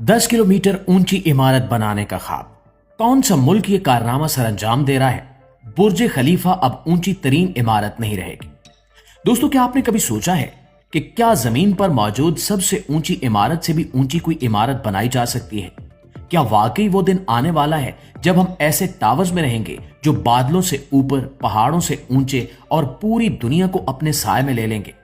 10 kilometre ऊंची इमारत बनाने का ख्वाब। कौन सा मुल्क ये कारनामा सरअंजाम दे रहा है? बुर्ज खलीफा अब ऊंची तरीन इमारत नहीं रहेगी। दोस्तों, क्या आपने कभी सोचा है कि क्या जमीन पर मौजूद सबसे ऊंची इमारत से भी ऊंची कोई इमारत बनाई जा सकती है? क्या वाकई वो दिन आने वाला है जब हम ऐसे टावर्स में रहेंगे जो बादलों से ऊपर, पहाड़ों से ऊंचे और पूरी दुनिया को अपने साए में ले लेंगे?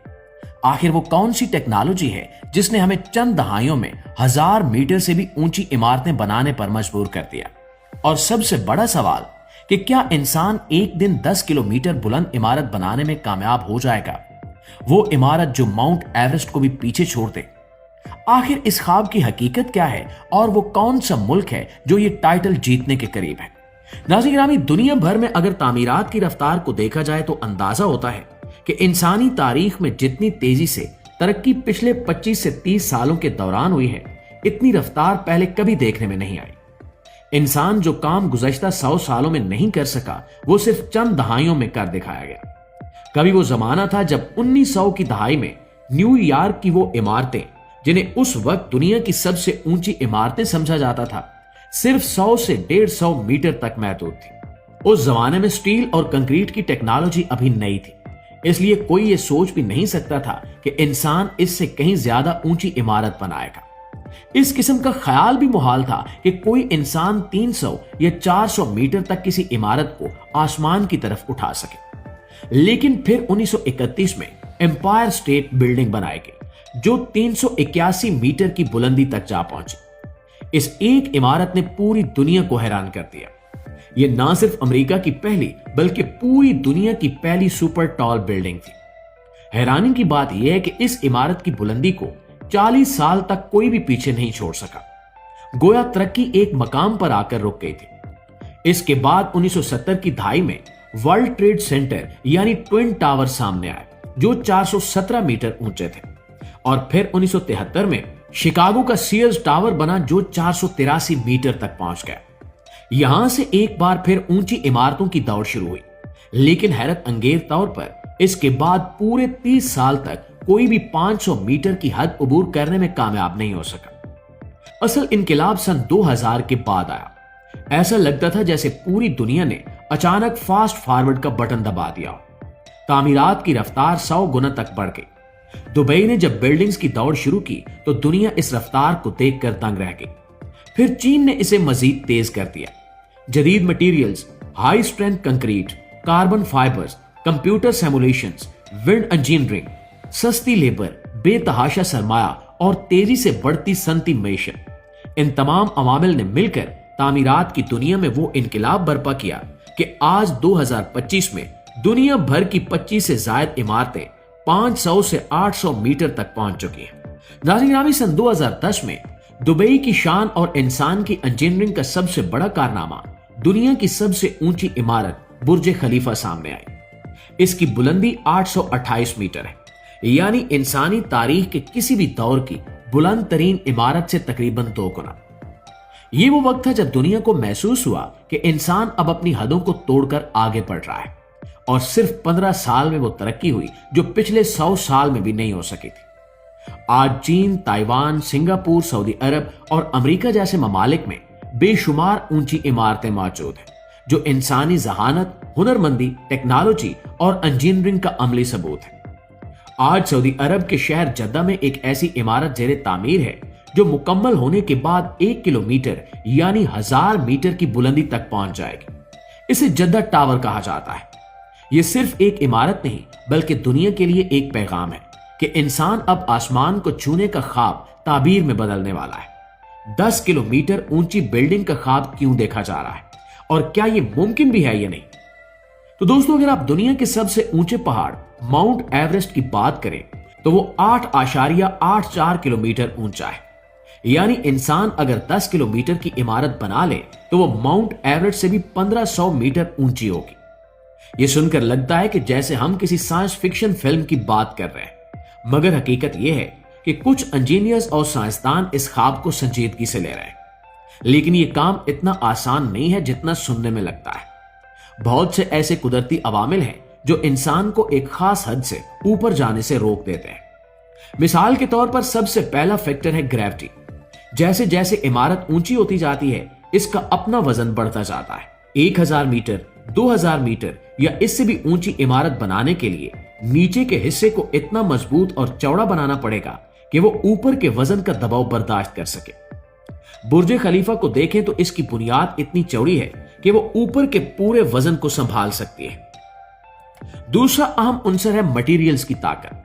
आखिर वो कौन सी टेक्नोलॉजी है जिसने हमें चंद दहाइयों में 1000 मीटर से भी ऊंची इमारतें बनाने पर मजबूर कर दिया? और सबसे बड़ा सवाल कि क्या इंसान एक दिन 10 किलोमीटर बुलंद इमारत बनाने में कामयाब हो जाएगा, वो इमारत जो माउंट एवरेस्ट को भी पीछे छोड़ दे? आखिर इस ख्वाब की हकीकत क्या है और वो कौन सा मुल्क है जो ये टाइटल जीतने के करीब है? नाज़रीन गिरामी, दुनिया भर में अगर तामीरात की रफ्तार को देखा जाए तो अंदाजा होता है कि इंसानी तारीख में जितनी तेजी से तरक्की पिछले 25 से 30 सालों के दौरान हुई है, इतनी रफ्तार पहले कभी देखने में नहीं आई। इंसान जो काम गुज़श्ता 100 सालों में नहीं कर सका, वो सिर्फ चंद दहाइयों में कर दिखाया गया। कभी वो जमाना था जब 1900 की दहाई में न्यूयॉर्क की वो इमारतें, जिन्हें उस वक्त दुनिया की सबसे ऊंची इमारतें समझा जाता था, सिर्फ 100 से 150 मीटर तक महदूद थी। उस जमाने में स्टील और कंक्रीट की टेक्नोलॉजी अभी नई थी, इसलिए कोई ये सोच भी नहीं सकता था कि इंसान इससे कहीं ज्यादा ऊंची इमारत बनाएगा। इस किस्म का ख्याल भी मुहाल था कि कोई इंसान 300 या 400 मीटर तक किसी इमारत को आसमान की तरफ उठा सके। लेकिन फिर 1931 में एम्पायर स्टेट बिल्डिंग बनाई गई जो 381 मीटर की बुलंदी तक जा पहुंची। इस एक इमारत ने पूरी दुनिया को हैरान कर दिया। यह ना सिर्फ अमेरिका की पहली बल्कि पूरी दुनिया की पहली सुपर टॉल बिल्डिंग थी। हैरानी की बात यह है कि इस इमारत की बुलंदी को 40 साल तक कोई भी पीछे नहीं छोड़ सका। गोया तरक्की एक मकाम पर आकर रुक गई थी। इसके बाद 1970 की दहाई में वर्ल्ड ट्रेड सेंटर यानी ट्विन टावर सामने आए जो 417 मीटर ऊंचे थे, और फिर 1973 में शिकागो का सीयर्स टावर बना जो 483 मीटर तक पहुंच गया। यहां से एक बार फिर ऊंची इमारतों की दौड़ शुरू हुई, लेकिन हैरत अंगेज तौर पर इसके बाद पूरे 30 साल तक कोई भी 500 मीटर की हद अबूर करने में कामयाब नहीं हो सका। असल इनकलाब सन 2000 के बाद आया। ऐसा लगता था जैसे पूरी दुनिया ने अचानक फास्ट फॉरवर्ड का बटन दबा दिया। तामीरात की रफ्तार 100 गुना तक बढ़ गई। दुबई ने जब बिल्डिंग्स की दौड़ शुरू की तो दुनिया इस रफ्तार को देखकर दंग रह गई। फिर चीन ने इसे मजीद तेज कर दिया। जदीद materials, high strength concrete, carbon fibres, computer simulations, wind engineering, सस्ती लेबर, बेतहाशा सरमाया और तेजी से बढ़ती सनती मईशत, इन तमाम अवामिल ने मिलकर तामीरात की दुनिया में वो इनकलाब बर्पा किया कि आज 2025 में दुनिया भर की 25 से ज्यादा इमारतें 500 से 800 मीटर तक पहुंच चुकी हैं। नाज़रीन गिरामी, सन 2010 में दुबई की शान और इंसान की इंजीनियरिंग का सबसे बड़ा कारनामा, दुनिया की सबसे ऊंची इमारत बुर्ज खलीफा सामने आई। इसकी बुलंदी 828 मीटर है, यानी इंसानी तारीख के किसी भी दौर की बुलंद तरीन इमारत से तकरीबन 2 गुना। ये वो वक्त था जब दुनिया को महसूस हुआ कि इंसान अब अपनी हदों को तोड़कर आगे बढ़ रहा है, और सिर्फ 15 साल में वो तरक्की हुई जो पिछले 100 साल में भी नहीं हो सकी थी। आज चीन, ताइवान, सिंगापुर, सऊदी अरब और अमेरिका जैसे ममालिक में बेशुमार ऊंची इमारतें मौजूद हैं जो इंसानी जहानत, हुनरमंदी, टेक्नोलॉजी और इंजीनियरिंग का अमली सबूत है। आज सऊदी अरब के शहर जद्दा में एक ऐसी इमारत जेरे तामीर है जो मुकम्मल होने के बाद 1 किलोमीटर यानी 1000 मीटर की बुलंदी तक पहुंच जाएगी। इसे जद्दा टावर कहा जाता है। यह सिर्फ एक इमारत नहीं बल्कि दुनिया के लिए एक पैगाम है कि इंसान अब आसमान को छूने का ख्वाब ताबीर में बदलने वाला है। 10 किलोमीटर ऊंची बिल्डिंग का ख्वाब क्यों देखा जा रहा है और क्या यह मुमकिन भी है या नहीं? तो दोस्तों, अगर आप दुनिया के सबसे ऊंचे पहाड़ माउंट एवरेस्ट की बात करें तो वो 8.84 किलोमीटर ऊंचा है। यानी इंसान अगर 10 किलोमीटर की इमारत बना ले तो वो माउंट एवरेस्ट से भी 1500 मीटर ऊंची होगी। यह सुनकर लगता है कि जैसे हम किसी साइंस फिक्शन फिल्म की बात कर रहे हैं, मगर हकीकत यह है कि कुछ इंजीनियर्स और साइंसदान इस ख्वाब को संजीदगी से ले रहे हैं। लेकिन यह काम इतना आसान नहीं है जितना सुनने में लगता है। बहुत से ऐसे कुदरती अवामिल हैं जो इंसान को एक खास हद से ऊपर जाने से रोक देते हैं। मिसाल के तौर पर सबसे पहला फैक्टर है ग्रेविटी। जैसे जैसे इमारत ऊंची होती जाती है, इसका अपना वजन बढ़ता जाता है। 1000 मीटर, 2000 मीटर या इससे भी ऊंची इमारत बनाने के लिए नीचे के हिस्से को इतना मजबूत और चौड़ा बनाना पड़ेगा कि वो ऊपर के वजन का दबाव बर्दाश्त कर सके। बुर्ज खलीफा को देखें तो इसकी बुनियाद इतनी चौड़ी है कि वो ऊपर के पूरे वजन को संभाल सकती है। दूसरा अहम अंसर है मटेरियल्स की ताकत।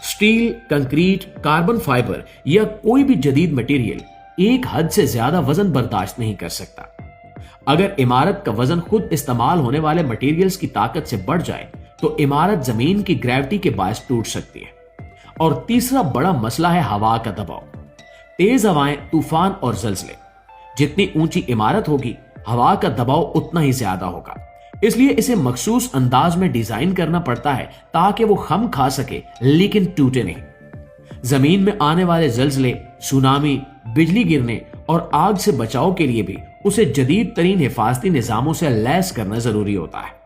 स्टील, कंक्रीट, कार्बन फाइबर या कोई भी जदीद मटेरियल एक हद से ज्यादा वजन बर्दाश्त नहीं कर सकता। अगर इमारत का वजन खुद इस्तेमाल होने वाले मटेरियल्स की ताकत से बढ़ जाए तो इमारत जमीन की ग्रेविटी के बायस टूट सकती है। और तीसरा बड़ा मसला है हवा का दबाव। तेज हवाएं, तूफान और ज़लज़ले। जितनी ऊंची इमारत होगी, हवा का दबाव उतना ही ज्यादा होगा। इसलिए इसे मखसूस अंदाज में डिजाइन करना पड़ता है ताकि वो खम खा सके लेकिन टूटे नहीं। जमीन में आने वाले ज़लज़ले, सुनामी, बिजली गिरने और आग से बचाव के लिए भी उसे जदीद तरीन हिफाजती निजामों से लैस करना जरूरी होता है।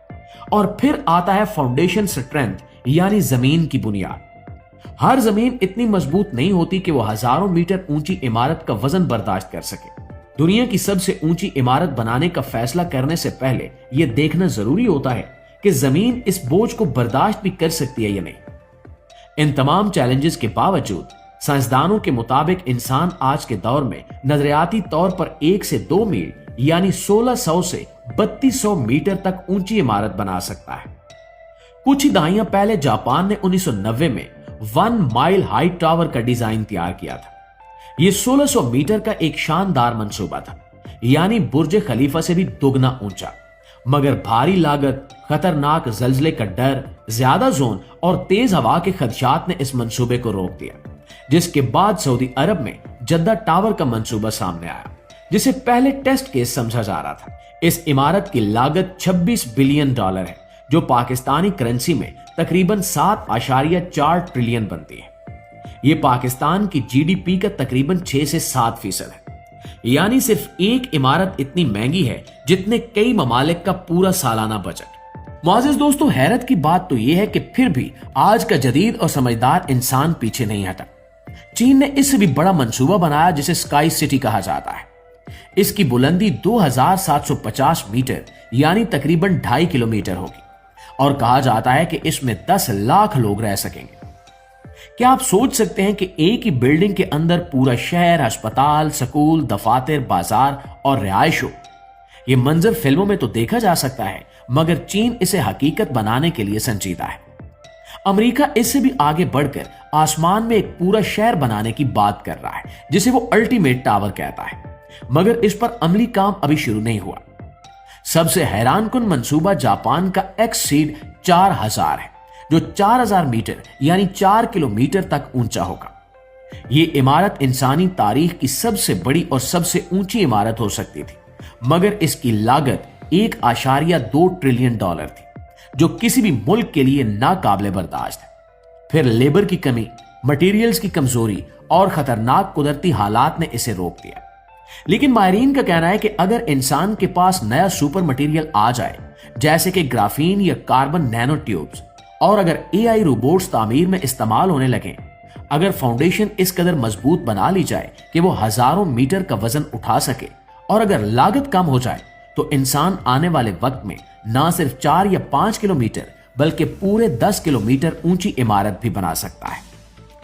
और फिर आता है फाउंडेशन स्ट्रेंथ, यानी जमीन की बुनियाद। हर जमीन इतनी मजबूत नहीं होती कि वो हजारों मीटर ऊंची इमारत का वजन बर्दाश्त कर सके। दुनिया की सबसे ऊंची इमारत बनाने का फैसला करने से पहले यह देखना जरूरी होता है कि जमीन इस बोझ को बर्दाश्त भी कर सकती है या नहीं। इन तमाम चैलेंजेस के बावजूद साइंसदानों के मुताबिक इंसान आज के दौर में नजरियाती तौर पर 1 से 2 मील यानी 1600 से 3200 मीटर तक ऊंची इमारत बना सकता है। कुछ ही दहाइयां पहले जापान ने 1990 में 1 माइल हाइट टावर का डिजाइन तैयार किया था। यह 1600 मीटर का एक शानदार मंसूबा था, यानी बुर्ज खलीफा से भी दोगुना ऊंचा। मगर भारी लागत, खतरनाक जल्जले का डर, ज्यादा जोन और तेज हवा के खदशात ने इस मंसूबे को रोक दिया, जिसके बाद सऊदी अरब में जद्दा टावर का मंसूबा सामने आया, जिसे पहले टेस्ट केस समझा जा रहा था। इस इमारत की लागत $26 बिलियन है, जो पाकिस्तानी करेंसी में तकरीबन 7.4 ट्रिलियन बनती है। यह पाकिस्तान की जीडीपी का तकरीबन 6 से 7% है। यानी सिर्फ एक इमारत इतनी महंगी है जितने कई ममालिक का पूरा सालाना बजट। मुआज़िज़ दोस्तों, हैरत की बात तो यह है कि फिर भी आज का जदीद और समझदार इंसान पीछे नहीं हटा। चीन ने इससे भी बड़ा मंसूबा बनाया जिसे स्काई सिटी कहा जाता है। इसकी बुलंदी 2750 मीटर यानी तकरीबन 2.5 किलोमीटर होगी और कहा जाता है कि इसमें 10 लाख लोग रह सकेंगे। क्या आप सोच सकते हैं कि एक ही बिल्डिंग के अंदर पूरा शहर, अस्पताल, स्कूल, दफातर, बाजार और रिहायश हो? यह मंजर फिल्मों में तो देखा जा सकता है, मगर चीन इसे हकीकत बनाने के लिए संजीदा है। अमेरिका इससे भी आगे बढ़कर आसमान में एक पूरा शहर बनाने की बात कर रहा है, जिसे वो अल्टीमेट टावर कहता है, मगर इस पर अमली काम अभी शुरू नहीं हुआ। सबसे हैरानकुन मंसूबा जापान का एक्ससीड 4000 है, जो 4000 मीटर यानी 4 किलोमीटर तक ऊंचा होगा। यह इमारत इंसानी तारीख की सबसे बड़ी और सबसे ऊंची इमारत हो सकती थी, मगर इसकी लागत $1.2 ट्रिलियन थी, जो किसी भी मुल्क के लिए नाकाबिले बर्दाश्त है। फिर लेबर की कमी, मटेरियल्स की कमजोरी और खतरनाक कुदरती हालात ने इसे रोक दिया। लेकिन माहिरीन का कहना है कि अगर इंसान के पास नया सुपर मटेरियल आ जाए, जैसे कि ग्राफीन या कार्बन नैनो ट्यूब्स, और अगर एआई रोबोट्स तामीर में इस्तेमाल होने लगे, अगर फाउंडेशन इस कदर मजबूत बना ली जाए कि वो हजारों मीटर का वजन उठा सके, और अगर लागत कम हो जाए, तो इंसान आने वाले वक्त में ना सिर्फ 4 या 5 किलोमीटर बल्कि पूरे 10 किलोमीटर ऊंची इमारत भी बना सकता है।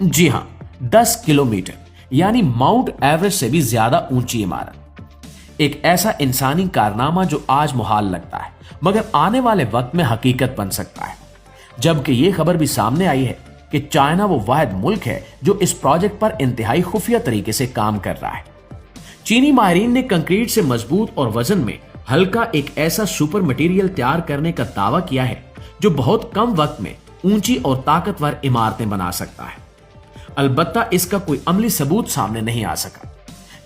जी हां, 10 किलोमीटर यानी माउंट एवरेस्ट से भी ज्यादा ऊंची इमारत। एक ऐसा इंसानी कारनामा जो आज मुहाल लगता है, मगर आने वाले वक्त में हकीकत बन सकता है। जबकि यह खबर भी सामने आई है कि चाइना वो वाहिद मुल्क है जो इस प्रोजेक्ट पर इंतहाई खुफिया तरीके से काम कर रहा है। चीनी माहिरीन ने कंक्रीट से मजबूत और वजन में हल्का एक ऐसा सुपर मटेरियल तैयार करने का दावा किया है जो बहुत कम वक्त में ऊंची और ताकतवर इमारतें बना सकता है। अलबत्ता इसका कोई अमली सबूत सामने नहीं आ सका,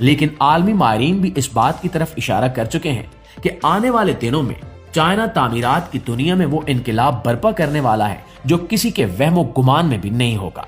लेकिन आलमी माहिरीन भी इस बात की तरफ इशारा कर चुके हैं कि आने वाले दिनों में चाइना तामीरात की दुनिया में वो इनकलाब बर्पा करने वाला है जो किसी के वहमो गुमान में भी नहीं होगा।